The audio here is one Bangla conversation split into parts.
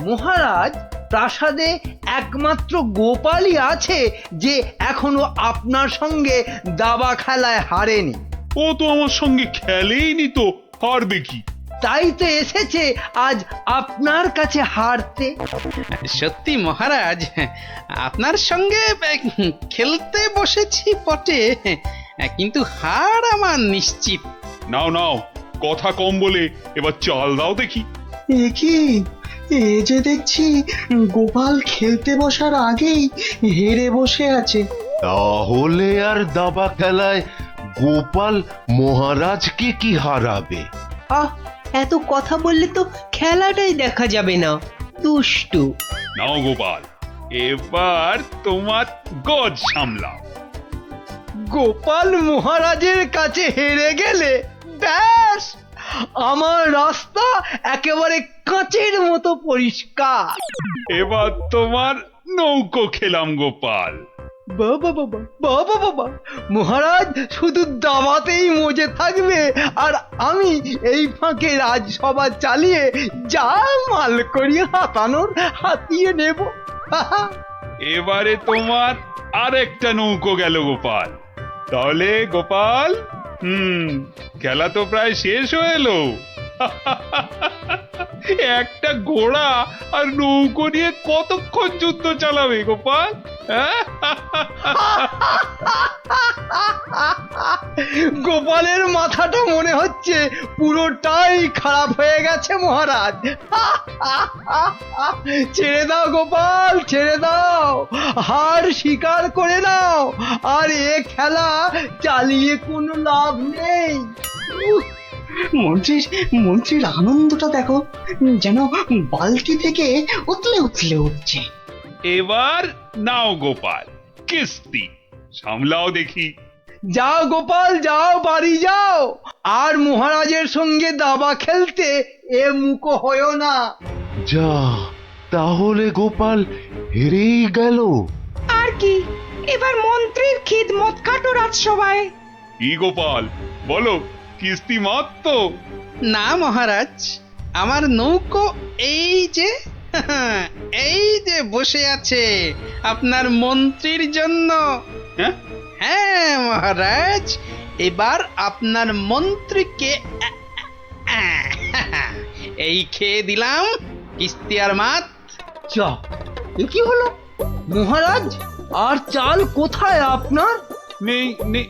মহারাজ, প্রাসাদে একমাত্র গোপালই আছে যে এখনো আপনার সঙ্গে দাবা খেলায় হারেনি। ও তো আমার সঙ্গে খেলেইনি, তো হারবে কি? তাই তো এসেছে আজ আপনার কাছে হারতে। সত্যি মহারাজ, আপনার সঙ্গে খেলতে বসেছি বটে, কিন্তু হার আমার নিশ্চিত। নাও নাও, কথা কম বলে এবার চাল দাও দেখি। এ কি, এ যে দেখছি গোপাল খেলতে বসার আগেই হেরে বসে আছে। তাহলে আর দাবা খেলায় গোপাল মহারাজকে কি হারাবে? আহ, এত কথা বললে তো খেলাটাই দেখা যাবে না, দুষ্টু। নাও গোপাল, এবার তোমার গজ সামলাও। গোপাল মহারাজের কাছে হেরে গেলে ব্যাস, আমার রাস্তা একেবারে কাঁচের মতো পরিষ্কার। এবার তোমার নৌকো খেলাম গোপাল। বাবা বাবা বাবা বাবা, মহারাজ শুধু দাবাতেই মজে থাকবে আর আমি এই ফাঁকে রাজসভা চালিয়ে যা মাল করিয়ে হাতানোর হাতিয়ে নেব। এবারে তোমার আরেকটা নৌকো গেল গোপাল। তাহলে গোপাল, খেলা তো প্রায় শেষ হয়ে এলো। একটা ঘোড়া আর নৌকো নিয়ে কতক্ষণ যুদ্ধ চালাবে গোপাল? গোপালের মাথাটা মনে হচ্ছে পুরোটাই খারাপ হয়ে গেছে মহারাজ। ছেড়ে দাও গোপাল, ছেড়ে দাও, হার স্বীকার করে নাও, আর এ খেলা চালিয়ে কোনো লাভ নেই। মন্ত্রীর আনন্দটা দেখো, যেন বালতি থেকে উতলে উতলে উঠছে। এবার নাও গোপাল, কিস্তি সামলাও দেখি। যাও গোপাল যাও, বাড়ি যাও, আর মহারাজের সঙ্গে দাবা খেলতে এ মুখো হয়েও না। যা, তাহলে গোপাল হেরেই গেল। আর কি, এবার মন্ত্রীর খিদমত কাটো রাজসভায়। কি গোপাল, বলো, কিস্তি মাত্র? না মহারাজ, আমার নৌকো এই যে এই যে বসে আছে আপনার মন্ত্রীর জন্য। হ্যাঁ হ্যাঁ মহারাজ, এবার আপনার মন্ত্রীকে এই খেয়ে দিলাম কিস্তি আর মাত। যা, এ কি হলো মহারাজ? আর চাল কোথায় আপনার? নেই নেই,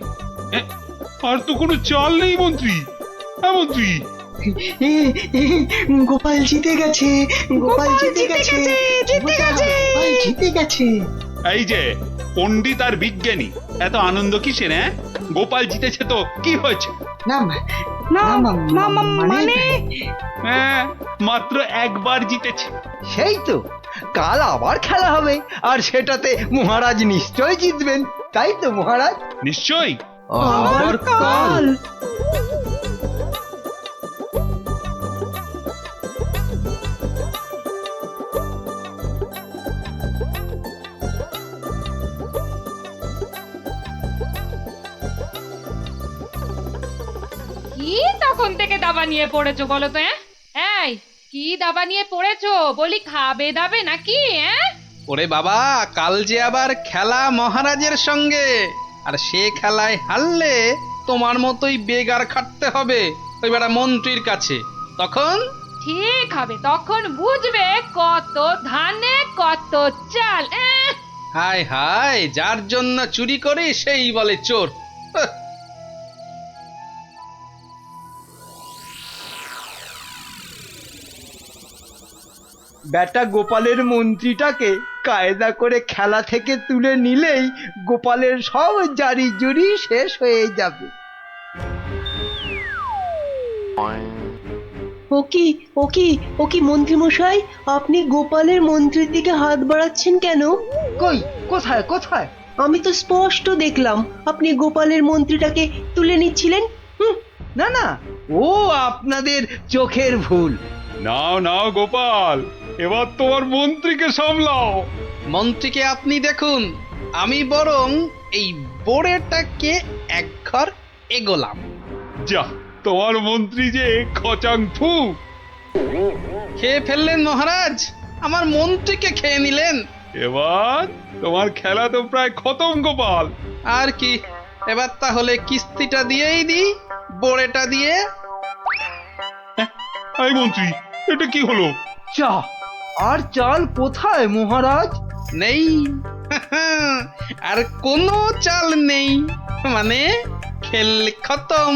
আর তো কোনো চাল নেই মন্ত্রী। হ্যাঁ মন্ত্রী, গোপাল জিতে গেছে, গোপাল জিতে গেছে, জিতে গেছে। গোপাল জিতে গেছে। এই যে পণ্ডিত আর বিজ্ঞানী, এত আনন্দ কিসের? গোপাল জিতেছে তো কি হয়েছে? না মানে হ্যাঁ, মাত্র একবার জিতেছে। সেই তো, কাল আবার খেলা হবে, আর সেটাতে মহারাজ নিশ্চয় জিতবেন, তাই তো মহারাজ? নিশ্চয়ই। আবার কাল? কি তখন থেকে দাবা নিয়ে পড়েছো বলো তো? এই, কি দাবা নিয়ে পড়েছো? বলি খাবে দাবে নাকি? ওরে বাবা, কাল যে আবার খেলা মহারাজের সঙ্গে, আর সে খেলায় হারলে তোমার মতোই বেগার খাটতে হবে ওই বেটা মন্ত্রীর কাছে। তখন ঠিক হবে, তখন বুঝবে কত ধানে কত চাল। হায় হায়, যার জন্য চুরি করি সেই বলে চোর। বেটা গোপালের মন্ত্রীটাকে কায়দা করে খেলা থেকে তুলে নিলেই গোপালের সব জারি জুরি শেষ হয়ে যাবে। ও কি মন্ত্রী মশাই, আপনি গোপালের মন্ত্রীর দিকে হাত বাড়াচ্ছেন কেন? কই, কোথায় কোথায়? আমি তো স্পষ্ট দেখলাম আপনি গোপালের মন্ত্রীটাকে তুলে নিচ্ছিলেন। না না, ও আপনাদের চোখের ভুল। নাও নাও গোপাল, এবার তোমার মন্ত্রীকে সামলাও। মন্ত্রীকে আপনি দেখুন, আমি বরং এই বোড়েটাকে এক ঘর এগোলাম। যা, তোমার মন্ত্রী যে খচাং ফু। খেয়ে ফেললেন মহারাজ? আমার মন্ত্রীকে খেয়ে নিলেন। এবার তোমার খেলা তো প্রায় খতম গোপাল। আর কি, এবার তাহলে কিস্তিটা দিয়েই দিই, বোড়েটা দিয়ে। এই মন্ত্রী, এটা কি হলো? চা আর চাল কোথায় মহারাজ? নেই। আর কোনো চাল নেই, মানে খেল খতম।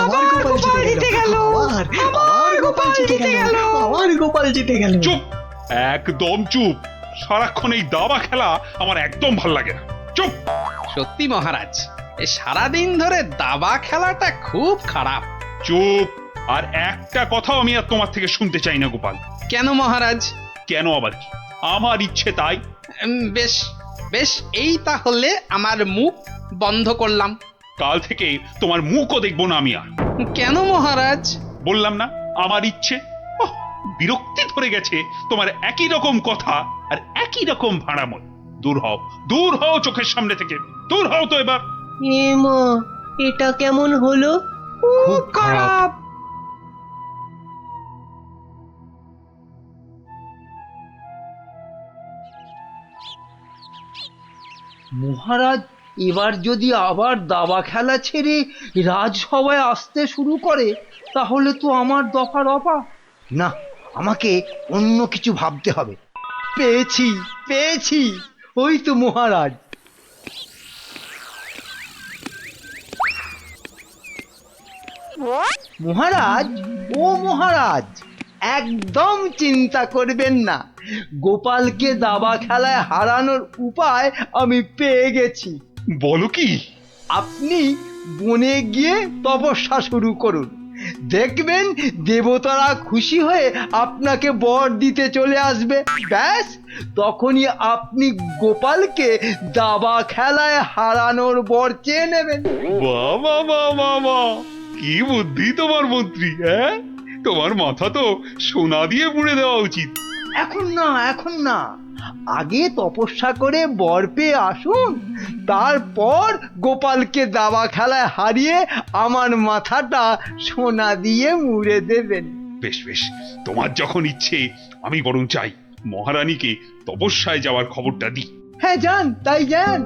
আবার গোপাল জিতে গেল। আবার গোপাল জিতে গেল। আবার গোপাল জিতে গেল। চুপ, একদম চুপ। সারাক্ষণ এই দাবা খেলা আমার একদম ভাল লাগে না। চুপ। সত্যি মহারাজ, এই সারাদিন ধরে দাবা খেলাটা খুব খারাপ। চুপ। আর একটা কথাও আমি আর তোমার থেকে শুনতে চাই না গোপাল। কেন মহারাজ? কেন আবার কি? আমার ইচ্ছে তাই। বেশ বেশ, এই তাহলে আমার মুখ বন্ধ করলাম। কাল থেকে তোমার মুখও দেখবো না আমি আর। কেন মহারাজ? বললাম না, আমার ইচ্ছে। ওহ, বিরক্তি ধরে গেছে তোমার একই রকম কথা আর একই রকম ভাড়াময়। দূর হও, দূর হও চোখের সামনে থেকে। দূর হও তো এবার। এ মা, এটা কেমন হলো? খুব খারাপ। মহারাজ এবার যদি আবার দাবা খেলা ছেড়ে রাজসভায় আসতে শুরু করে তাহলে তো আমার দফা রফা। না, আমাকে অন্য কিছু ভাবতে হবে। পেয়েছি পেয়েছি, ওই তো মহারাজ। মহারাজ, ও মহারাজ, একদম চিন্তা করবেন না। গোপালকে দাবা খেলায় হারানোর উপায় আমি পেয়ে গেছি। বলো কি? আপনি বনে গিয়ে তপস্যা শুরু করুন, দেখবেন দেবতারা খুশি হয়ে আপনাকে বর দিতে চলে আসবে। ব্যাস, তখনই আপনি গোপালকে দাবা খেলায় হারানোর বর চেয়ে নেবেন। বাবা বাবা বাবা, কি বুদ্ধি তোমার মন্ত্রী! হ্যাঁ, তোমার মাথা তো সোনা দিয়ে মুড়ে দেওয়া উচিত। এখন না, এখন না, আগে তপস্যা করে বর পেয়ে আসুন, তারপর গোপালকে দাবা খেলায় হারিয়ে আমার মাথাটা সোনা দিয়ে মুড়ে দেবেন। বেশ বেশ, তোমার যখন ইচ্ছে, আমি বরং চাই মহারানীকে তপস্যায় যাওয়ার খবরটা দিই। হ্যাঁ, যান, তাই যান।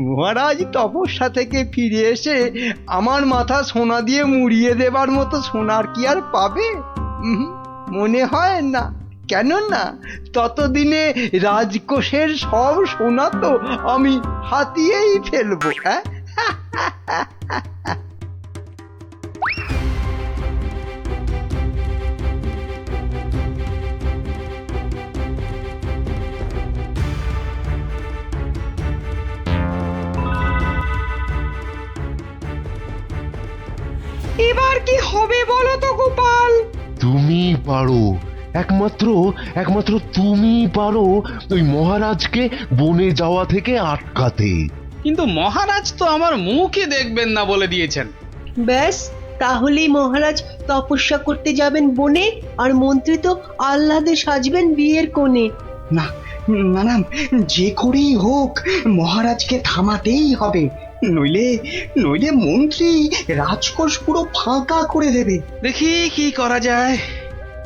মহারাজ তপস্যা থেকে ফিরে এসে আমার মাথা সোনা দিয়ে মুড়িয়ে দেবার মতো সোনার কি আর পাবে? মনে হয় না। কেননা ততদিনে রাজকোষের সব সোনা তো আমি হাতিয়েই ফেলবো। হ্যাঁ, এবার কি হবে বলো তো গোপাল? তুমি পারো, একমাত্র তুমি পারো ওই মহারাজকে বনে যাওয়া থেকে আটকাতে। কিন্তু মহারাজ তো আমার মুখই দেখবেন না বলে দিয়েছেন। ব্যাস, তাহলেই মহারাজ তপস্যা করতে যাবেন বনে, আর মন্ত্রী তো আহ্লাদে সাজবেন বিয়ের কোণে। না না না, যে করেই হোক মহারাজকে থামাতেই হবে, নইলে নইলে মন্ত্রী রাজকোষ পুরো ফাঁকা করে দেবে। দেখি কি করা যায়।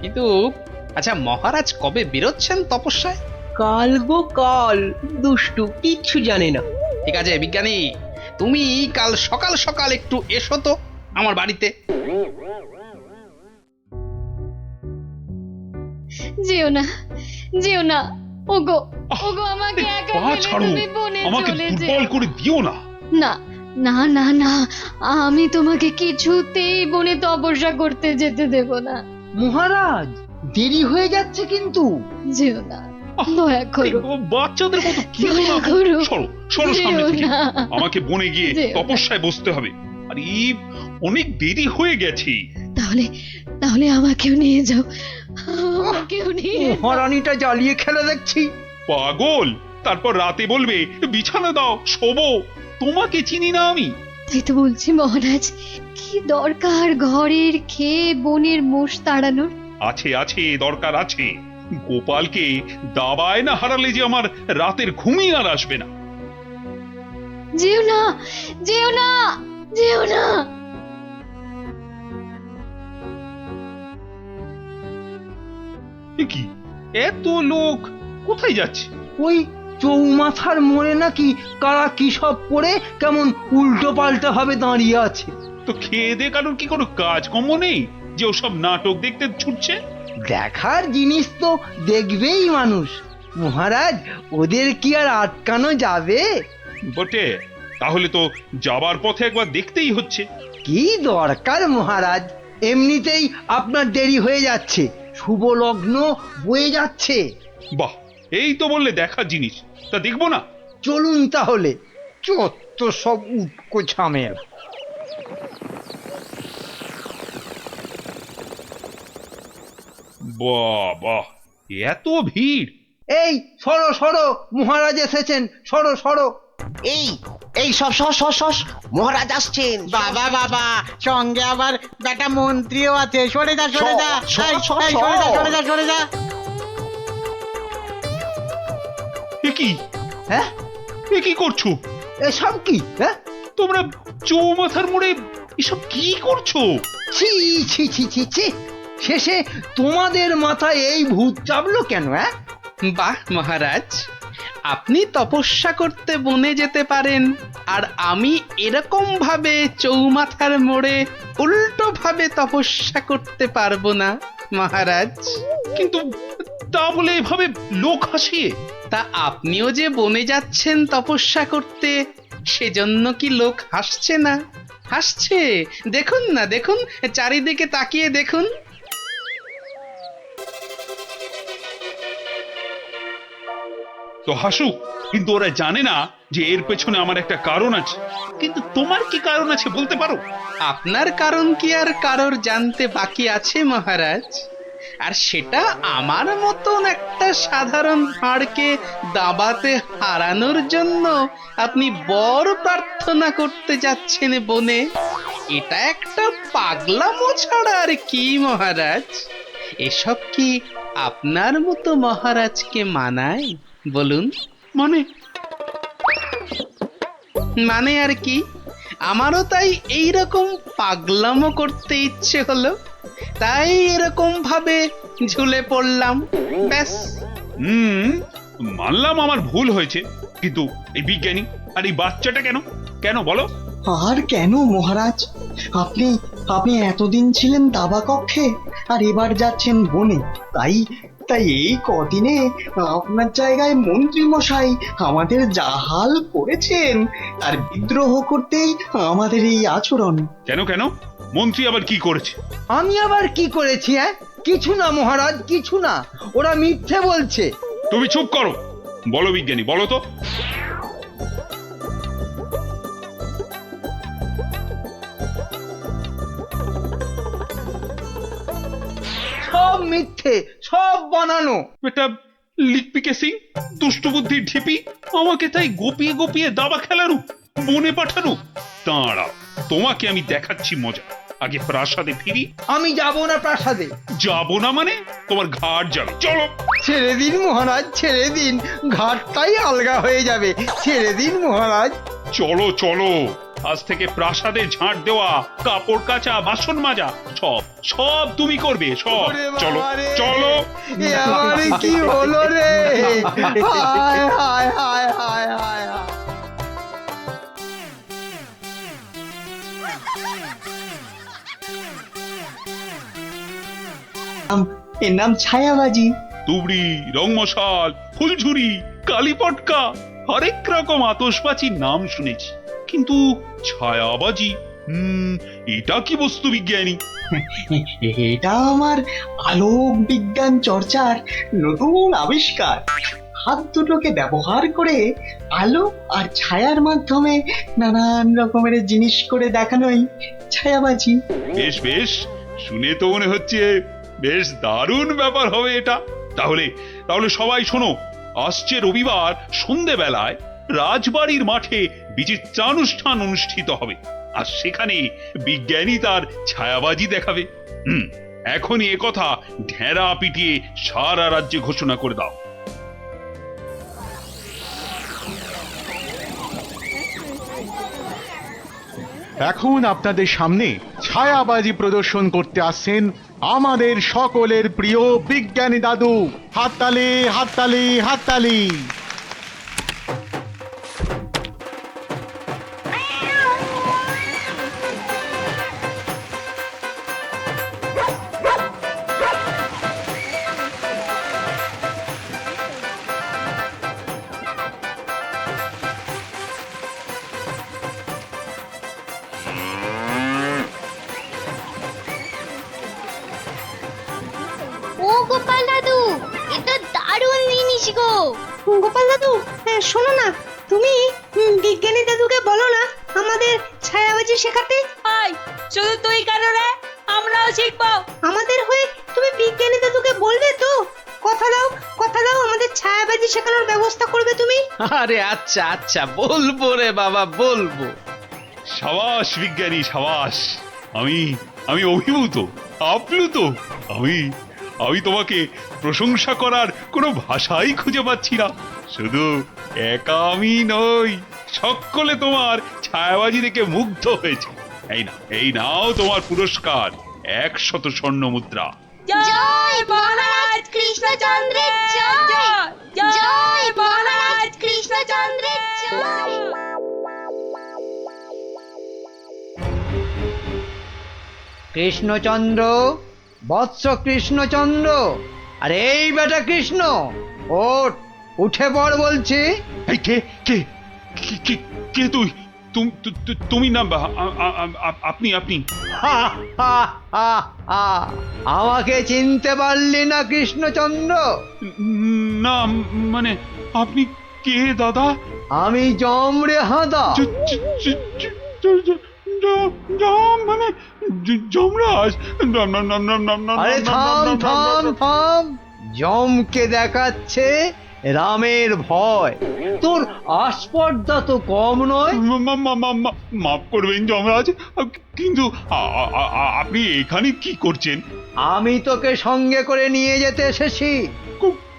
কিন্তু আচ্ছা, মহারাজ কবে বেরোচ্ছেন তপস্যায়? কাল গো কাল, দুষ্টু কিচ্ছু জানে না। ঠিক আছে বিজ্ঞানী, তুমি কাল সকাল সকাল একটু এসো তো আমার বাড়িতে। যেও না, যেও না, ওগো ওগো, আমাকে একা পা ফেলে ছাড়ো, তুমি বনে আমাকে চলে দুর্বল যেও করে দিও না। না। না না না, আমি তোমাকে কিছুতেই বনে তপস্যা করতে যেতে দেব না। মহারাজ দেরি হয়ে যাচ্ছে কিন্তু। যেও না, দয়া করো, বাচ্চাদের মতো কি দয়া করো। সরো সরো সামনে যেও থেকে। না। আমাকে বনে গিয়ে যেও না। তপস্যায় বসতে হবে। আর এই অনেক দেরি হয়ে গেছে। তাহলে তাহলে আমাকেও নিয়ে যাও, আমাকেও নিয়ে যাও। মহারানীটা জ্বালিয়ে খেলা দেখছি। পাগল, তারপর রাতে বলবে বিছানা দাও, শোবো। তোমাকে চিনি না আমি। তাই তো বলছি মহারাজ, কি দরকার ঘরের খেয়ে বনের মোষ তাড়ানোর? আছে আছে, দরকার আছে। গোপালকে দাবায় না হারালে যে আমার রাতের ঘুমই আর আসবে না। যেও না, যেও না, যেও না। এ কি, এত লোক কোথায় যাচ্ছে? ওই চৌমাথার মোড়ে নাকি কারা কি সব করে কেমন উল্টো পাল্টা ভাবে দাঁড়িয়ে আছে। তো খেয়ে দে কারণ কি কোনো কাজকর্ম নেই যে ওসব নাটক দেখতে ছুটছে? দেখার জিনিস তো দেখবেই মানুষ মহারাজ, ওদের কি আর আটকানো যাবে? বটে, তাহলে তো যাবার পথে একবার দেখতেই হচ্ছে। কি দরকার মহারাজ, এমনিতেই আপনার দেরি হয়ে যাচ্ছে, শুভ লগ্ন বয়ে যাচ্ছে। বাহ, এই তো বললে দেখার জিনিস, তা দেখবো না? চলুন তাহলে, চত্ব সব উটকো ঝামেলা। বাহ বাহ, এত ভিড়! এই সরো সরো, মহারাজ এসেছেন, সরো সরো। এই এই সব সস সস সস মহারাজ আসছেন। বাবা বাবা, সঙ্গে আবার বেটা মন্ত্রীও আছে। সরে যা সরে যা, এই, এই, সরে যা সরে যা সরে যা। এ কি, হ্যাঁ, এ কি করছো এসব কি? হ্যাঁ, তোমরা? চৌমাথার মোড়ে এসব কি করছো? ছি ছি ছি ছি ছি, শেষে তোমাদের মাথায় এই ভূত চাপলো কেন? হ্যাঁ, বাহ মহারাজ, আপনি তপস্যা করতে বনে যেতে পারেন, আর আমি এরকম ভাবে চৌমাথার মোড়ে উল্টো ভাবে তপস্যা করতে পারবো না মহারাজ। কিন্তু তা বলে এভাবে লোক হাসিয়ে? তা আপনিও যে বনে যাচ্ছেন তপস্যা করতে, সেজন্য কি লোক হাসছে না? হাসছে, দেখুন না, দেখুন, চারিদিকে তাকিয়ে দেখুন। তো হাসুক, কিন্তু ওরা জানে না যে এর পেছনে আমার একটা কারণ আছে। কিন্তু তোমার কি কারণ আছে বলতে পারো? আপনার কারণ কি আর কারোর জানতে বাকি আছে মহারাজ? আর সেটা আমার মতন একটা সাধারণ ভাঁড়কে দাবাতে হারানোর জন্য আপনি বর প্রার্থনা করতে যাচ্ছেন বনে। এটা একটা পাগলামো ছাড়া আর কি মহারাজ? এসব কি আপনার মতো মহারাজকে মানায় বলুন? মানে মানে আর কি, আমারও তাই এইরকম পাগলামো করতে ইচ্ছে হলো, তাই এরকম ভাবে ঝুলে পড়লাম, ব্যাস। মানলাম আমার ভুল হয়েছে, কিন্তু এই বিজ্ঞানী আর এই বাচ্চাটা কেন কেন বলো? আর কেন মহারাজ? আপনি আপনি এতদিন ছিলেন দাবা কক্ষে, আর এবার যাচ্ছেন বনে। তাই তাই এই কদিনে আপনার জায়গায় মন্ত্রী মশাই আমাদের জাহাল করেছেন, আর বিদ্রোহ করতেই আমাদের এই আচরণ। কেন কেন, মন্ত্রী আবার কি করেছে? আমি আবার কি করেছি? হ্যাঁ, কিছু না মহারাজ, কিছু না, ওরা মিথ্যে বলছে। তুমি চুপ করো, বলো বিজ্ঞানী, বলো তো। সব মিথ্যে, সব বানানো। এটা লিকপিকে সিং, দুষ্ট বুদ্ধির ঢিপি, আমাকে তাই গোপিয়ে গোপিয়ে দাবা খেলানো, বনে পাঠানো। দাঁড়াও, তোমাকে আমি দেখাচ্ছি মজা। আগে প্রাসাদে ফিরি। আমি যাব না প্রাসাদে। যাবো না মানে? তোমার ঘাট যাবে, চলো। ছেড়ে দিন মহারাজ, ছেড়ে দিন, ঘাটটাই আলগা হয়ে যাবে, ছেড়ে দিন মহারাজ। চলো চলো, আজ থেকে প্রাসাদে ঝাঁট দেওয়া, কাপড় কাচা, বাসন মাজা, সব সব তুমি করবে, সব। ওরে চলো বাবা রে, চলো। এ আমার কি হলো রে? হায় হায় হায় হায় হায় হায়। এর নাম ছায়াবাজি। তুবড়ি, রংমশাল, ফুলঝুরি, কালীপটকা, হরেক রকম আতশবাজির নাম শুনেছি, কিন্তু ছায়াবাজি, এটা কি বস্তু বিজ্ঞানী? এটা আমার আলোক বিজ্ঞান চর্চার নতুন আবিষ্কার। হাত দুটোকে ব্যবহার করে আলো আর ছায়ার মাধ্যমে নানান রকমের জিনিস করে দেখানোই ছায়াবাজি। বেশ বেশ, শুনে তো মনে হচ্ছে বেশ দারুণ ব্যাপার হবে এটা। তাহলে তাহলে সবাই শোনো, আসছে রবিবার সন্ধেবেলায় রাজবাড়ির মাঠে বিচিত্রানুষ্ঠান অনুষ্ঠিত হবে, আর সেখানে বিজ্ঞানী তার ছায়াবাজি দেখাবে। এখনই একথা ঢেরা পিটিয়ে সারা রাজ্যে ঘোষণা করে দাও। এখন আপনাদের সামনে ছায়াবাজি প্রদর্শন করতে আসছেন আমাদের সকলের প্রিয় বিজ্ঞানী দাদু। হাততালি হাততালি হাততালি। ও গোপাল দাদু, এটা দারুণ জিনিস গো। গোপাল দাদু, শোনো না, তুমি বিজ্ঞানী দাদুকে বলো না আমাদের ছায়াবাজি শেখাতে। আয়, শুধু তুই কেন রে? আমরাও শিখবো। আমাদের হয়ে তুমি বিজ্ঞানী দাদুকে বলবে তো? কথা দাও, কথা দাও, আমাদের ছায়াবাজি শেখানোর ব্যবস্থা করবে তুমি। আরে আচ্ছা আচ্ছা, বলবো রে বাবা, বলবো। সাবাস বিজ্ঞানী, সাবাস। আমি আমি অভিভূত, আপ্লুত। আমি আমি তোমাকে প্রশংসা করার কোনো ভাষাই খুঁজে পাচ্ছি না। শুধু একা আমি নই, সকলে তোমার ছায়াবাজি দেখে মুগ্ধ হয়েছে। এই নাও তোমার পুরস্কার, 100 স্বর্ণ মুদ্রা। জয় মহারাজ কৃষ্ণচন্দ্রের জয়, জয় মহারাজ কৃষ্ণচন্দ্রের জয়। কৃষ্ণচন্দ্র, বৎস কৃষ্ণচন্দ্র, আরে এই বেটা কৃষ্ণ, ওঠ, উঠে পড় বলছি। এই কে কে কে কে- কে তুই? তুমি না আপনি আপনি হা, হা, হা, হা। আমাকে চিনতে পারলি না কৃষ্ণচন্দ্র? না, মানে আপনি কে দাদা? আমি জম রে হাঁদা। মানে যমরাজ। আরে থাম থাম থাম, জমকে দেখাচ্ছে রামের ভয়, তোর আস্পর্ধা তো কম নয়। মাফ করবেন যমরাজ, কিন্তু আপনি এখানে কি করছেন? আমি তোকে সঙ্গে করে নিয়ে যেতে এসেছি।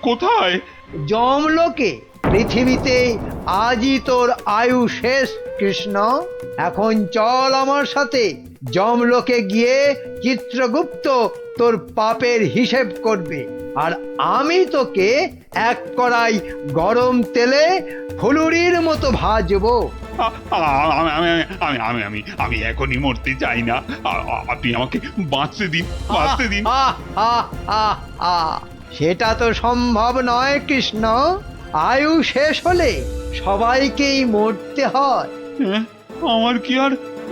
কোথায়? যমলোকে। পৃথিবীতে আজই তোর আয়ু শেষ কৃষ্ণ। এখন চল আমার সাথে, যমলোকে গিয়ে চিত্রগুপ্ত তোর পাপের হিসেব করবে, আর আমি তোকে এক কড়াই গরম তেলে ফুলুরির মতো ভাজবো। আমি এখনই মরতে চাই না, আপনি আমাকে বাঁচতে দিন, বাঁচতে দিন। সেটা তো সম্ভব নয় কৃষ্ণ। আয়ু শেষ হলে সবাইকেই মরতে হয়। আমার কি আর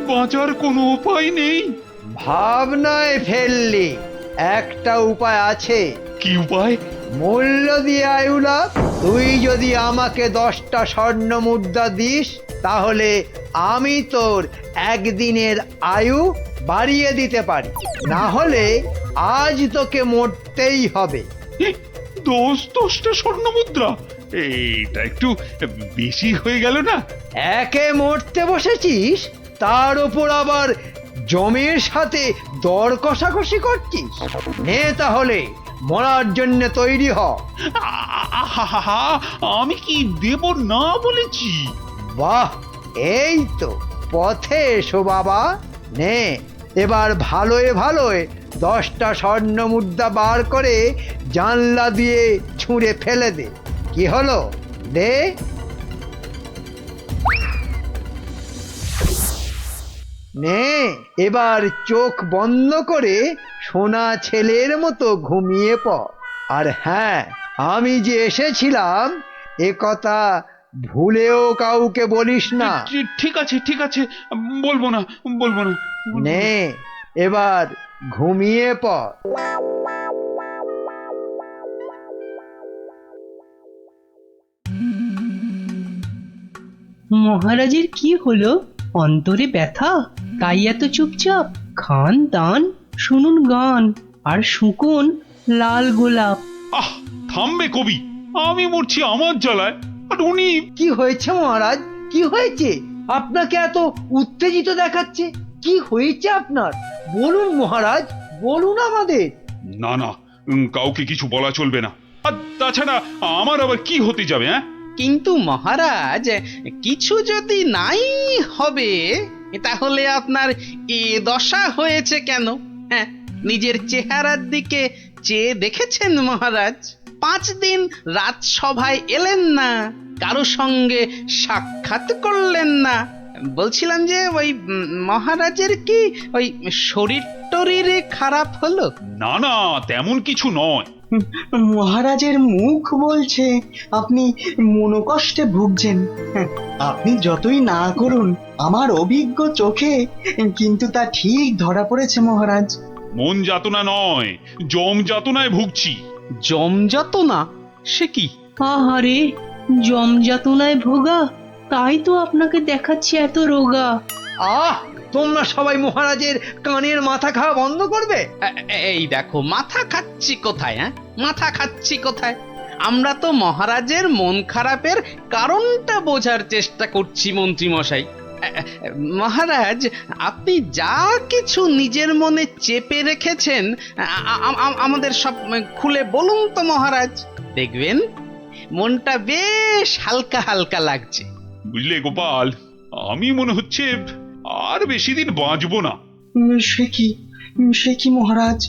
বাঁচার কোনো উপায় নেই? ভাবনায় ফেললি, একটা উপায় আছে। কি উপায়? মূল্য দিয়ে আয়ু লাভ। তুই যদি আমাকে 10টা স্বর্ণ মুদ্রা দিস, তাহলে আমি তোর একদিনের আয়ু বাড়িয়ে দিতে পারি, না হলে আজ তোকে মরতেই হবে। 10টা স্বর্ণ মুদ্রা? এটা একটু বেশি হয়ে গেল না? একে মরতে বসেছিস, তার উপর আবার জমির সাথে দর কষাকষি করছিস। নে তাহলে, মরার জন্য তৈরি হ। আমি কি দেব না বলেছি? বাহ, এই তো পথে এসো বাবা। নে, এবার ভালোয় ভালোয় 10টা স্বর্ণ মুদ্রা বার করে জানলা দিয়ে ছুঁড়ে ফেলে দে। কি হলো, দে। নে, এবার চোখ বন্ধ করে সোনা ছেলের মতো ঘুমিয়ে পড়। আর হ্যাঁ, আমি যে এসেছিলাম এ কথা ভুলেও কাউকে বলিস না। ঠিক আছে, ঠিক আছে, বলবো না, বলবো না। নে, এবার ঘুমিয়ে পড়। মহারাজের কি হলো? অন্তরে ব্যথা, তাই এত চুপচাপ? খান দান, শুনুন গান, আর শুকুন লাল গোলাপ। আহ, থামবে কবি, আমি মরছি আমার জ্বালায়, আর উনি। কি হয়েছে মহারাজ, কি হয়েছে? আপনাকে এত উত্তেজিত দেখাচ্ছে, কি হয়েছে আপনার? বলুন মহারাজ, বলুন আমাদের। না না, কাউকে কিছু বলা চলবে না। আর তাছাড়া আমার আবার কি হতে যাবে? কিন্তু মহারাজ, কিছু যদি নাই হবে তাহলে আপনার এ দশা হয়েছে কেন? হ্যাঁ, নিজের চেহারার দিকে চেয়ে দেখেছেন মহারাজ? 5 দিন রাজসভায় এলেন না, কারো সঙ্গে সাক্ষাৎ করলেন না। বলছিলাম যে ওই মহারাজের কি ওই শরীর টরীরে খারাপ হলো? না না, তেমন কিছু নয়। মহারাজের মুখ বলছে আপনি মনোকষ্টে ভুগছেন। আপনি যতই না করুন, আমার অভিজ্ঞ চোখে কিন্তু তা ঠিক ধরা পড়েছে মহারাজ। মন যাতনা নয়, জম যাতনায় ভুগছি। জমযাতনা? সে কি? আহারে, জমযাতনায় ভোগা, তাই তো আপনাকে দেখাচ্ছে এত রোগা। আহ, তোমরা সবাই মহারাজের কানের মাথা খাওয়া বন্ধ করবে। এই দেখো, মাথা খাচ্ছি কোথায়? হ্যাঁ, মাথা খাচ্ছি কোথায়? আমরা তো মহারাজের মন খারাপের কারণটা বোঝার চেষ্টা করছি মন্ত্রী মশাই। মহারাজ, আপনি যা কিছু নিজের মনে চেপে রেখেছেন আমাদের সব খুলে বলুন তো মহারাজ। দেখবেন মনটা বেশ হালকা হালকা লাগছে। বুঝলে গোপাল, আমি মনে হচ্ছে আর বেশি দিন বাঁচবো না। সে কি মহারাজ,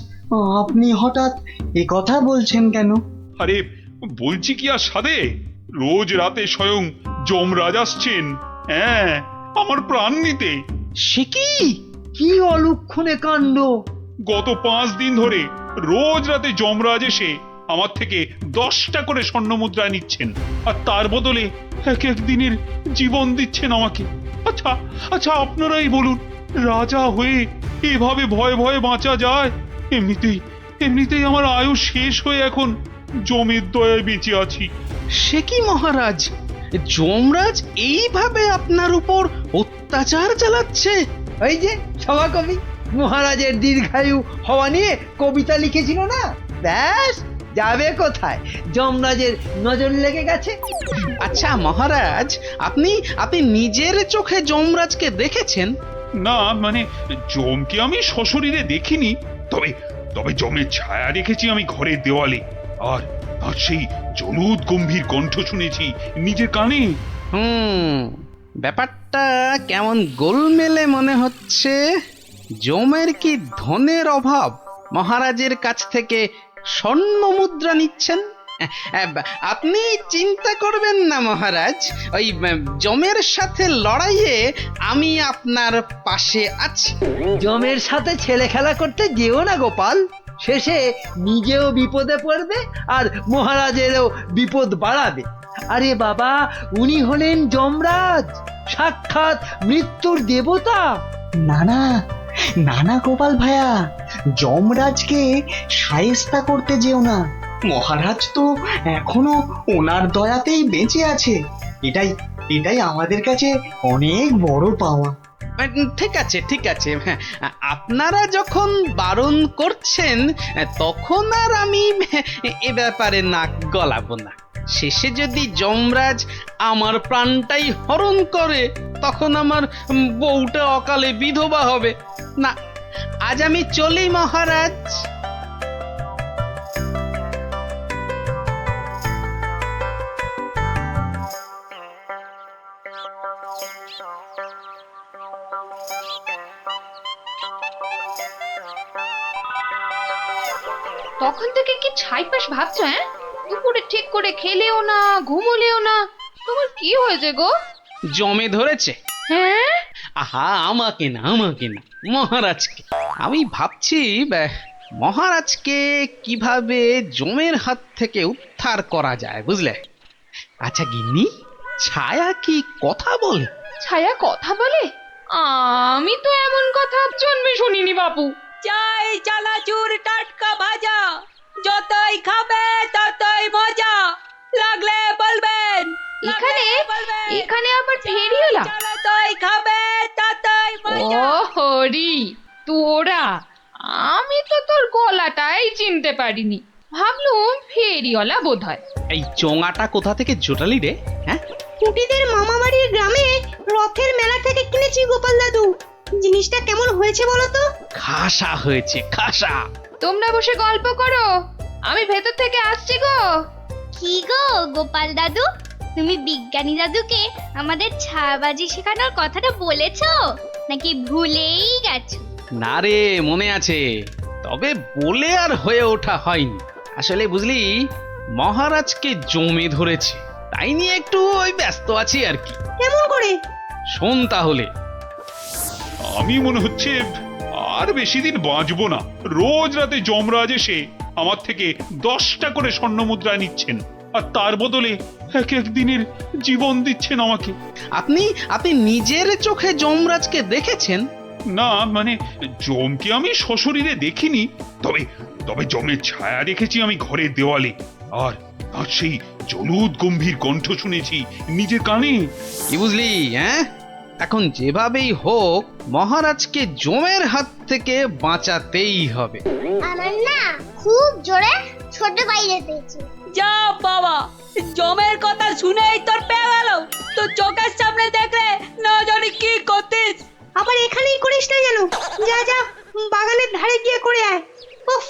আপনি হঠাৎ এ কথা বলছেন কেন? আরে বলছি কি আর সাধে, রোজ রাতে স্বয়ং যমরাজ আসছেন, হ্যাঁ, আমার প্রাণ নিতে। সে কি? কি অলক্ষণে কাণ্ড! গত 5 দিন ধরে রোজ রাতে যমরাজ এসে আমার থেকে 10টা করে স্বর্ণ মুদ্রা নিচ্ছেন, আর তার বদলে এক এক দিনের জীবন দিচ্ছেন আমাকে। আচ্ছা আচ্ছা, আপনারাই বলুন, রাজা হয়ে এভাবে ভয়ে ভয়ে বাঁচা যায়? এমনিতেই আমার আয়ু শেষ হয়ে এখন জমের দয়ায় বেঁচে আছি। সে কি মহারাজ, যমরাজ এইভাবে আপনার উপর অত্যাচার চালাচ্ছে? ওই যে সভাকবি মহারাজের দীর্ঘায়ু হওয়া নিয়ে কবিতা লিখেছিল না, ব্যাস যাবে কোথায়, যমরাজের নজর লেগে গেছে। আচ্ছা মহারাজ, আপনি নিজের চোখে যমরাজকে দেখেছেন? না, মানে যমকে আমি সশরীরে দেখিনি, তবে যমের ছায়া দেখেছি আমি ঘরের দেওয়ালে, আর তার সেই জলুদ গম্ভীর কণ্ঠ শুনেছি নিজের কানে। ব্যাপারটা কেমন গোলমেলে মনে হচ্ছে। যমের কি ধনের অভাব? মহারাজের কাছ থেকে স্বর্ণ মুদ্রা নিচ্ছেন? আপনি চিন্তা করবেন না মহারাজ, ওই যমের সাথে লড়াইয়ে আমি আপনার পাশে আছি। যমের সাথে ছেলে খেলা করতে যেও না গোপাল, শেষে নিজেও বিপদে পড়বে আর মহারাজেরও বিপদ বাড়াবে। আরে বাবা, উনি হলেন যমরাজ, সাক্ষাৎ মৃত্যুর দেবতা। না না গোপাল ভাইয়া, যমরাজকে শায়েস্তা করতে যেও না। মহারাজ তো এখনো ওনার দয়াতেই বেঁচে আছে, এটাই আমাদের কাছে অনেক বড় পাওয়া। ঠিক আছে ঠিক আছে, আপনারা যখন বারণ করছেন তখন আর আমি এ ব্যাপারে নাক গলাবো না। শেষে যদি যমরাজ আমার প্রাণটাই হরণ করে, তখন আমার বউটা অকালে বিধবা হবে না। আজ আমি চলি মহারাজ। তখন থেকে কি ছাইপাশ ভাবছো? হ্যাঁ, দুপুরে ঠিক করে খেলেও না, ঘুমোলেও না, তোমার কি হয়েছে গো? জমে ধরেছে। হ্যাঁ? আহা, আমাকে না মহারাজকে। আমি ভাবছি মহারাজকে কিভাবে জমের হাত থেকে উদ্ধার করা যায়, বুঝলে? আচ্ছা গিন্নি, ছায়া কি কথা বলে? ছায়া কথা বলে? আমি তো এমন কথা জন্মে শুনিনি বাপু। চাই চানাচুর টাটকা ভাজা, যতই খাবে ততই মজা, লাগলে বলবেন। এখানে আবার ফেরিওলা? যতই খাবে ততই মজা। ও হরি, তোরা! আমি তো তোর গলাটাই চিনতে পারিনি, ভাবলুম ফেরিওয়ালা বোধহয়। এই চোঙাটা কোথা থেকে জোটালি রে? হ্যাঁ, কুটিদের মামা বাড়ির গ্রামে রথের মেলা থেকে কিনেছি গোপাল দাদু। জিনিসটা কেমন হয়েছে বলো তো? খাসা হয়েছে, খাসা। তোমরা বসে গল্প করো, আমি ভেতর থেকে আসছি গো। কি গো গোপাল দাদু, তুমি বিজ্ঞানী দাদুকে আমাদের ছায়াবাজি শেখানোর কথাটা বলেছো নাকি ভুলেই গেছো? না রে, মনে আছে, তবে বলে আর হয়ে ওঠা হয়নি। আসলে বুঝলি, মহারাজকে জমে ধরেছে, তাই নিয়ে একটু ওই ব্যস্ত আছি আর কি। কেমন করে? শোন তাহলে। আমি মনে হচ্ছে আর বেশি দিন বাঁচবো না। রোজ রাতে যমরাজ এসে আমার থেকে 10টা করে স্বর্ণ মুদ্রা নিচ্ছেন, আর তার বদলে এক এক দিনের জীবন দিচ্ছেন আমাকে। আপনি নিজের চোখে যমরাজকে দেখেছেন? না, মানে যমকে আমি সশরীরে দেখিনি, তবে তবে যমের ছায়া দেখেছি আমি ঘরের দেওয়ালে, আর আর সেই জলুদ গম্ভীর কণ্ঠ শুনেছি নিজের কানে। কি বুঝলি? হ্যাঁ, এখন যেভাবেই হোক মহারাজকে যমের হাত থেকে বাঁচাতেই হবে। আমার না খুব জোরে ছোট বাইরে পেয়েছে। যা বাবা, জমের কথা শুনেই তোর পেয়ে গেল। তো চোখের সামনে দেখলে না জানি কি করতিস। আবার এখানেই করিস না যেন। যা যা, বাগানের ধারে গিয়ে করে আয়। উফ,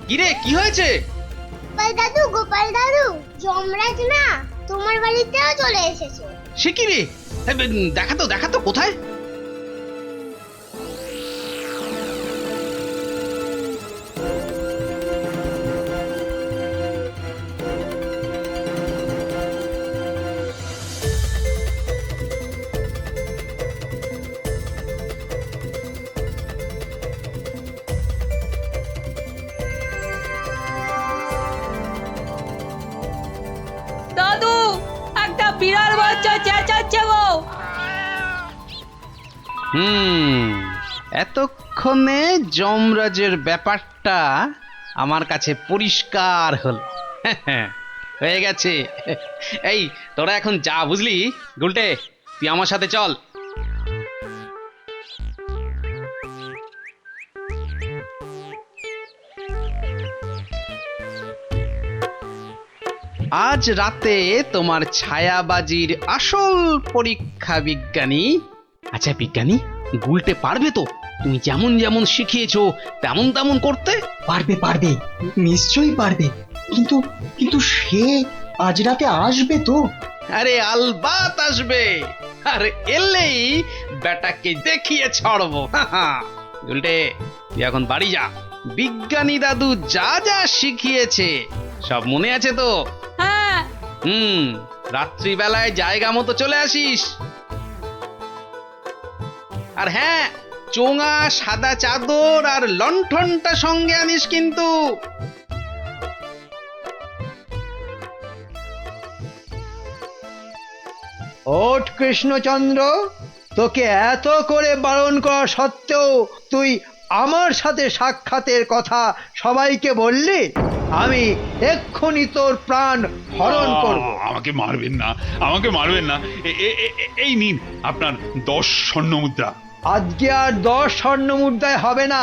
কিরে, কি হয়েছে? গোপাল দাদু, যমরাজ না তোমার বাড়িতেও চলে এসেছে। সে কি রে? দেখা তো কোথায়? দাদু, একটা বিড়াল বাচ্চা চেঁচাচ্ছে গো। এতক্ষণে যমরাজের ব্যাপারটা আমার কাছে পরিষ্কার হলো। হয়ে গেছে। এই তোরা এখন যা, বুঝলি? গুলটে, তুই আমার সাথে চল। আজ রাতে তোমার ছায়াবাজির আসল পরীক্ষা বিজ্ঞানী। আচ্ছা বিজ্ঞানী, গুলটে পারবে তো তুমি যেমন যেমন শিখিয়েছো তেমন তেমন করতে? পারবে পারবে, নিশ্চয়ই পারবে। কিন্তু কিন্তু সে আজ রাতে আসবে তো? আরে আলবাত আসবে, আর এলেই বেটাকে দেখিয়ে ছাড়বো। গুলটে, তুই এখন বাড়ি যা। বিজ্ঞানী দাদু যা যা শিখিয়েছে সব মনে আছে তো? হ্যাঁ। রাত্রিবেলায় জায়গা মতো চলে আসিস। আর হ্যাঁ, চোঙা, সাদা চাদর আর লণ্ঠনটা সঙ্গে আনিস কিন্তু। ওঠ কৃষ্ণচন্দ্র, তোকে এত করে বারণ করা সত্ত্বেও তুই আমার সাথে সাক্ষাতের কথা সবাইকে বললি। আমি এক্ষুনি তোর প্রাণ হরণ করব। আমাকে মারবেন না, আমাকে মারবেন না। এই নিন আপনার 10 স্বর্ণ মুদ্রা। আজকে আর 10 স্বর্ণ মুদ্রায় হবে না,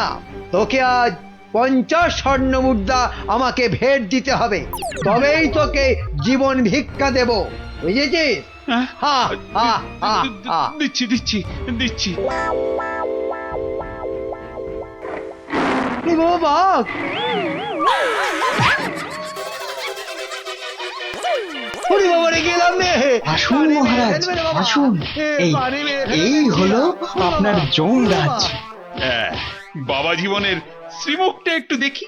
তোকে আজ 50 স্বর্ণ মুদ্রা আমাকে ভেট দিতে হবে, তবেই তোকে জীবন ভিক্ষা দেব, বুঝেছিস? দিচ্ছি দিচ্ছি দিচ্ছি। বাঘ, আসুন মহারাজ, আসুন। এই হলো আপনার যমরাজ। বাবা জীবনের শ্রীমুখটা একটু দেখি।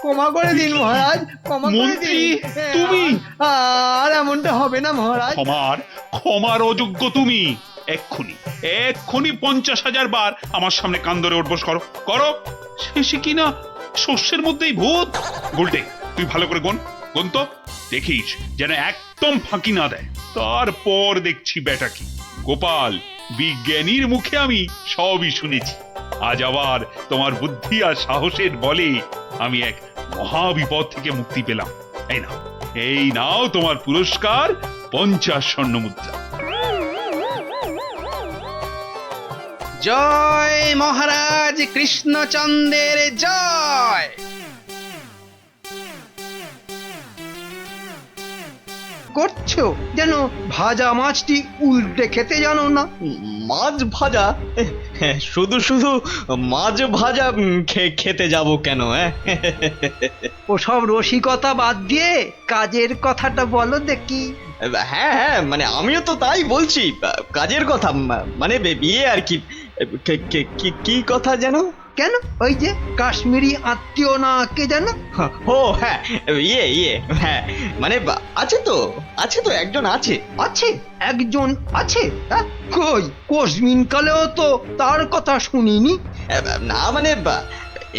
ক্ষমা করে দিন মহারাজ, ক্ষমা করে মন্ত্রী দিন। তুমি? আর এমনটা হবে না মহারাজ। ক্ষমার অযোগ্য তুমি। এক্ষুনি 50,000 বার আমার সামনে কান ধরে উঠবোস করো করো। শেষে কিনা শস্যের মধ্যেই ভূত। গুলটে, তুই ভালো করে গুন তো, দেখিস যেন একদম ফাঁকি না দেয়। তারপর দেখছি বেটা কি। গোপাল, বিজ্ঞানীর মুখে আমি সবই শুনেছি। আজ আবার তোমার বুদ্ধি আর সাহসের বলে আমি এক মহাবিপদ থেকে মুক্তি পেলাম। এই নাও তোমার পুরস্কার, 50 স্বর্ণ মুদ্রা। জয় মহারাজ কৃষ্ণচন্দ্রের জয়। করছো যেন ভাজা মাছটি উল্টে খেতে জানো না। মাছ ভাজা? শুধু শুধু মাছ ভাজা খেতে যাব কেন? ওসব রসিকতা বাদ দিয়ে কাজের কথাটা বলো দেখি। হ্যাঁ হ্যাঁ, মানে আমিও তো তাই বলছি, কাজের কথা, মানে বিয়ে আর কি। কি কথা যেন? কেন, ওই যে কাশ্মীরি আত্মীয় না কে যেন? ও হ্যাঁ, ইয়ে হ্যাঁ, মানে আছে তো একজন আছে। আছে একজন আছে? কই কোশমিন কালেও তো তার কথা শুনিনি। না মানে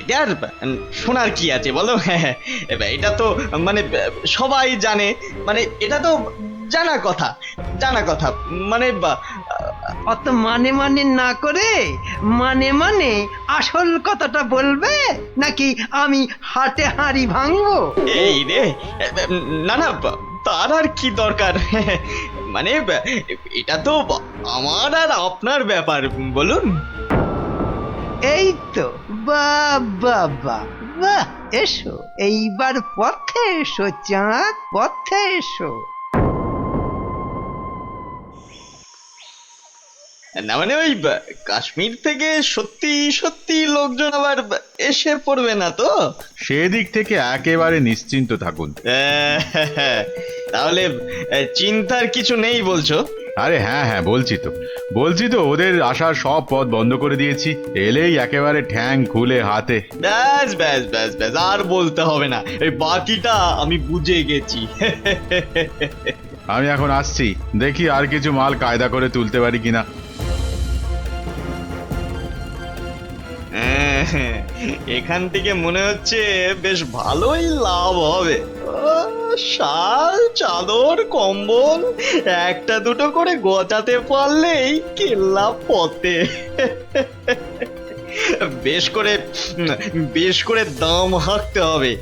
এটা আর শোনার কি আছে বলো? এটা তো মানে সবাই জানে, মানে এটা তো জানা কথা মানে অত মানে মানে না করে মানে আসল কথাটা বলবে, নাকি আমি হাটে হাঁড়ি ভাঙবো? এই রে, না তার আর কি দরকার, মানে এটা তো আমার আর আপনার ব্যাপার, বলুন। এই তো, বাহ বাহ বাহ বাহ, এসো এইবার পথে এসো চাঁদ, পথে এসো। না মানে ওই কাশ্মীর থেকে সত্যি লোকজন আবার এসে পড়বে না তো? সেদিক থেকে একেবারে নিশ্চিন্ত থাকুন। তাহলে চিন্তার কিছু নেই বলছো? আরে হ্যাঁ হ্যাঁ, বলছি তো ওদের আসার সব পথ বন্ধ করে দিয়েছি, এলেই একেবারে ঠ্যাং খুলে হাতে। ব্যাস আর বলতে হবে না, এই বাকিটা আমি বুঝে গেছি। আমি এখন আসছি, দেখি আর কিছু মাল কায়দা করে তুলতে পারি কিনা। এখান থেকে মনে হচ্ছে বেশ ভালোই লাভ হবে। শাল, চাদর, কম্বল একটা দুটো করে গোছাতে পারলেই কেল্লা পথে। বেশ করে দাম হাঁকতে হবে,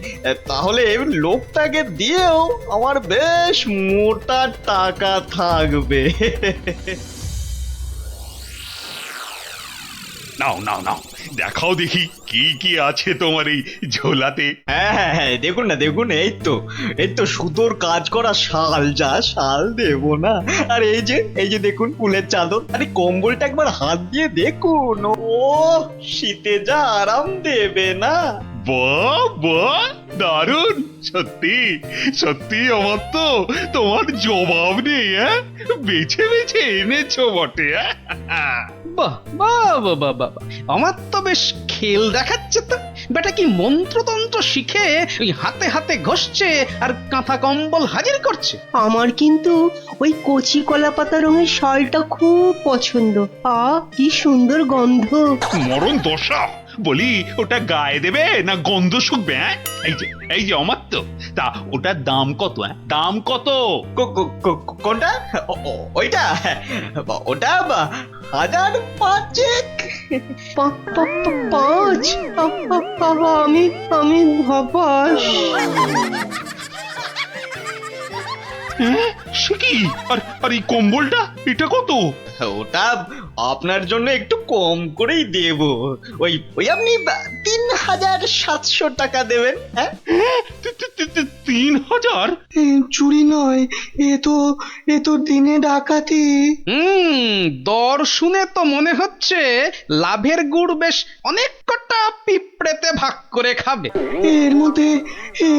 তাহলে লোকটাকে দিয়েও আমার বেশ মোটা টাকা থাকবে। নাও দেখাও দেখি কি আছে তোমার এই ঝোলাতে। হ্যাঁ, দেখুন এই তো সুতোর কাজ করা শাল দেবো না? আর এই যে দেখুন ফুলের চাদর, আরে কম্বলটা একবার হাত দিয়ে দেখুন, ও শীতে যা আরাম দেবে না। বাহ দারুণ, সত্যি আমার তো তোমার জবাব নেই। বেছে এনেছো বটে। বাহ বাহ বাহ বাহ, আমার তো বেশ খেল দেখাচ্ছে তো। বেটা কি মন্ত্রতন্ত্র শিখে ওই হাতে হাতে ঘষছে আর কাঁথা কম্বল হাজির করছে। আমার কিন্তু ওই কচি কলা পাতা রঙের শালটা খুব পছন্দ। কি সুন্দর গন্ধ। মরণ দশা, বলি ওটা গায়ে দেবে না গন্ধ শুকবে? এই যে আমার তো, তা ওটার দাম কত? দাম কত? কোনটা? ওইটা? ওটা 1005। 5? আমি হবাস। সে কি? আর এই কম্বলটা এটা কত? ওটা আপনার জন্য একটু কম করেই দেব, ওই আপনি 3700 টাকা দেবেন। 3000? চুরি নয়, এ তো দিনে ডাকাতি। দর শুনে তো মনে হচ্ছে লাভের গুড় বেশ অনেক কটা পিঁপড়েতে ভাগ করে খাবে।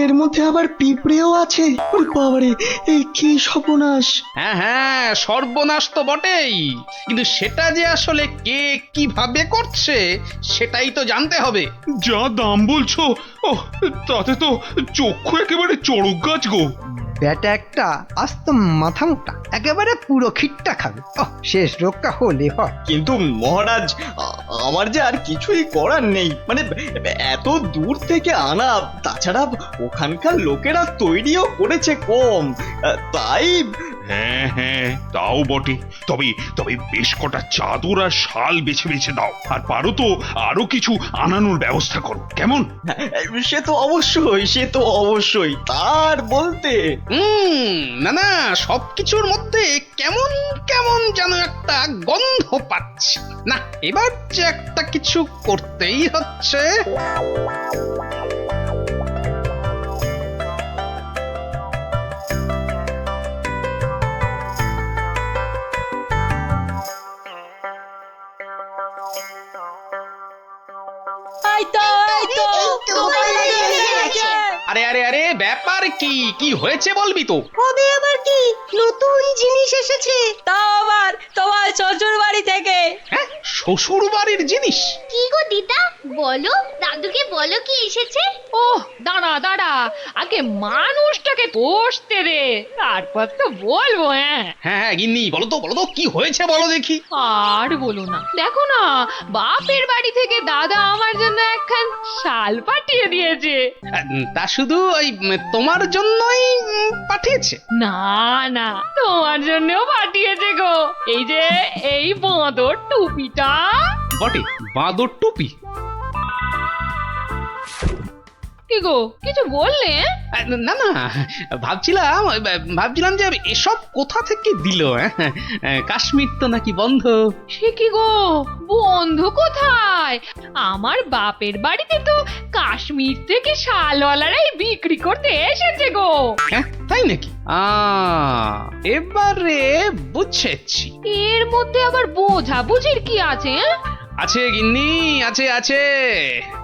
এর মধ্যে আবার পিঁপড়েও আছে? বাবারে, এই কি সর্বনাশ! হ্যাঁ, সর্বনাশ তো বটেই, কিন্তু সেটা যে আসলে কে কিভাবে করছে সেটাই তো জানতে হবে। যা দাম বলছো, তাতে তো চক্ষু একেবারে চড়ক গাছ গো। ব্যাটা একটা আস্ত মাথা মোটা, একেবারে পুরো খিটটা খাবে। শেষ রক্ষা হলে হয়। কিন্তু মহারাজ, আমার যে আর কিছুই করার নেই, মানে এত দূর থেকে আনা, তাছাড়া ওখানকার লোকেরা তৈরিও করেছে কম, তাই হ্যাঁ হ্যাঁ, তাও বটে। তবে তবে বেশ কটা চাদর আর শাল বেছে বেছে দাও, আর পারো তো আরো কিছু আনানোর ব্যবস্থা করো, কেমন? সে তো অবশ্যই তার বলতে। না না, সবকিছুর মধ্যে কেমন কেমন যেন একটা গন্ধ পাচ্ছি। না, এবার যে একটা কিছু করতেই হচ্ছে। এই তো আরে আরে আরে, ব্যাপার কি কি হয়েছে বলবি তো? হবে আবার কি, নতুন জিনিস এসেছে। তাও আবার তোমার শ্বশুর বাড়ি থেকে। হ্যাঁ, শ্বশুর বাড়ির জিনিস? কি গো দিদা, বলো দাদুকে, বলো কি এসেছে। ওহ, দাঁড়া দাঁড়া, আগে মানুষটাকে বসতে দে, তারপর তো বলবো। হ্যাঁ হ্যাঁ গিন্নি, বলো তো কি হয়েছে বলো দেখি। আর বলো না, দেখো না, বাপের বাড়ি থেকে দাদা আমার জন্য একখান শাল পাঠিয়ে দিয়েছে। তা শুধু ওই তোমার জন্যই পাঠিয়েছে? না না, তোমার জন্যও পাঠিয়েছে গো। এই যে এই বাঁদর টুপিটা। বটে, বাঁদর টুপি? কি গো, কিছু বললে? না না, ভাবছিলাম যে এসব কোথা থেকে দিল। কাশ্মীর তো নাকি বন্ধ। সে কি গো, বন্ধু কোথায়? আমার বাপের বাড়িতে তো কাশ্মীর থেকে শালওয়ালারাই বিক্রি করতে এসেছে গো। হ্যাঁ, তাই নাকি? এবারে বুঝেছি। এর মধ্যে আবার বোঝাবুঝির কি আছে? আছে গিন্নি, আছে।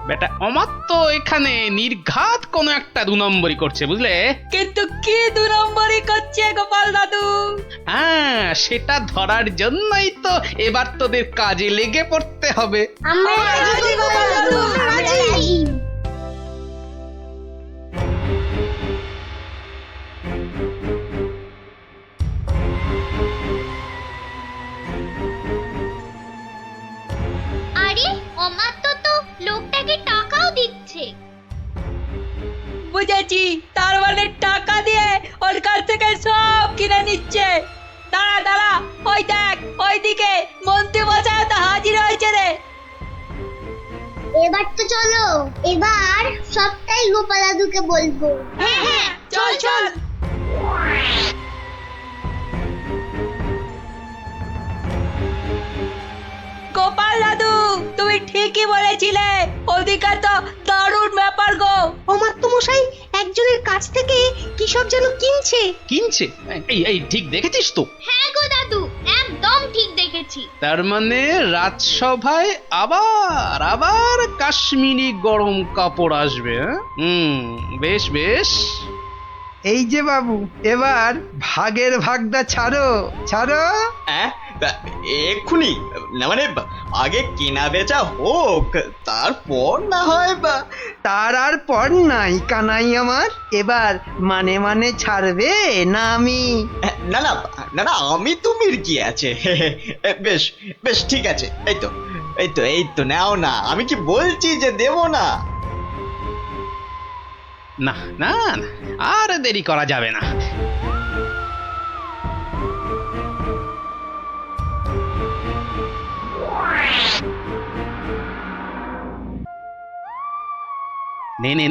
বেটা অমাত্য এখানে নির্ঘাত কোন একটা 2 নম্বরই করছে, বুঝলে? কিন্তু কি 2 নম্বরই করছে গোপাল দাদু? হ্যাঁ, সেটা ধরার জন্যই তো এবার তোদের কাজে লেগে পড়তে হবে। আমরা রাজি গোপাল দাদু, রাজি। আরে অমাত্য তো লোকটাকে টাকাও দিচ্ছে। বুঝেছি, তার মানে টাকা দিয়ে ওর কাছ থেকে সব কিনে নিচ্ছে। দাঁড়া, ওই দেখ, ওইদিকে মন্ত্রী মশাই তো হাজির হয়েছে রে। এবার তো চলো, এবার সবটাই গোপাল দাদুকে বলবো। হ্যাঁ, চল। গোপাল দাদু, তুমি ঠিকই বলেছিলে, ওদিকে তো দারুণ ব্যাপার গো। অমাত্য মশাই একজনের কাছ থেকে কি সব যেন কিনছে। এই ঠিক দেখেছিস তো? হ্যাঁ গো দাদু, একদম ঠিক দেখেছি। তার মানে রাজসভায় আবার কাশ্মীরি গরম কাপড় আসবে। বেশ। এই যে বাবু, এবার ভাগের ভাগটা ছাড়ো। এক্ষুনি না, মানে আগে কেনা বেচা হোক, তারপর না হয়। তার আর পর নাই কানাই আমার। এবার মানে ছাড়বে না আমি? না, আমি তুমির কি আছে। বেশ ঠিক আছে। এই তো নাও না, আমি কি বলছি যে দেব না? না, আর দেরি করা যাবে না।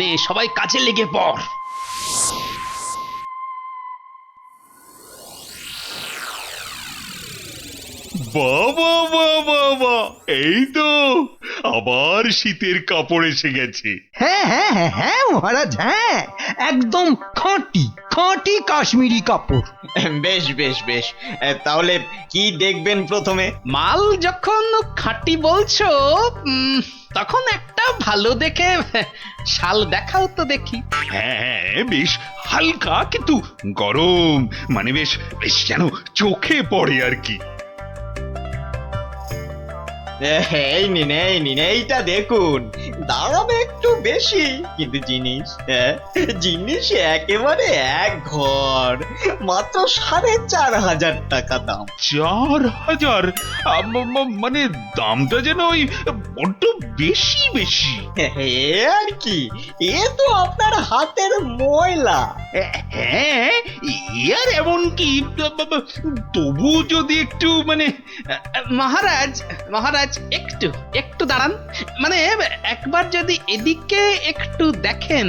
নে, সবাই কাজে লেগে পড়। বাবা, এই তো আবার শীতের কাপড় এসে গেছে। হ্যাঁ মহারাজ, হ্যাঁ, একদম খাঁটি কাশ্মীরি কাপড়। বেশ তাহলে কি দেখবেন প্রথমে? মাল যখন খাঁটি বলছো, তখন একটা ভালো দেখে শাল দেখাও তো দেখি। হ্যাঁ, বেশ হালকা কিন্তু গরম, মানে বেশ যেন চোখে পড়ে আর কি। এই নিন, এইটা দেখুন, দাম একটু বেশি, কিন্তু জিনিস একেবারে এক ঘর, মাত্র 4,500 টাকা দাম। 4,000? মানে দামটা যেন ওই বড্ড বেশি। আর কি, এ তো আপনার হাতের ময়লা। হ্যাঁ ইয়ার এমন কি তবু যদি একটু মানে মহারাজ মহারাজ একটু একটু দাঁড়ান, মানে একবার যদি এদিকে একটু দেখেন।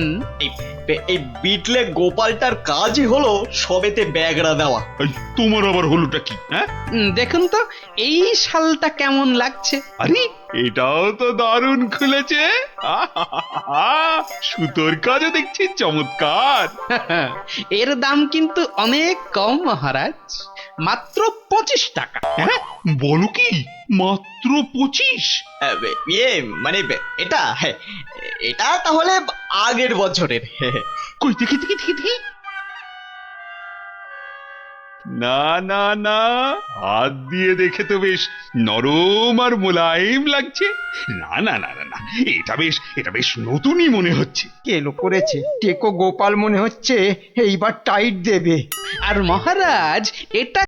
এই বিটলে গোপালটার কাজই হলো সবেতে ব্যাগড়া দেওয়া। এই, তোমার আবার হলোটা কি? হ্যাঁ দেখুন তো এই শালটা কেমন লাগছে। আরে এটাও তো দারুণ খুলেছে। সুতোর কাজও দেখছি চমৎকার। এর দাম কিন্তু অনেক কম মহারাজ, মাত্র 25 টাকা। হ্যাঁ বলো কি, মাত্র 25? ইয়ে মানে এটা এটা তাহলে আগের বছরের। কই দেখি দেখি দেখি দেখি। না না না, হাত দিয়ে দেখে তো বেশ নরম আর মোলায়েম লাগছে। না না না না না, এটা বেশ নতুনই মনে হচ্ছে। কেলো করেছে, টেকো গোপাল মনে হচ্ছে এইবার টাইট দেবে। আর মহারাজ এটা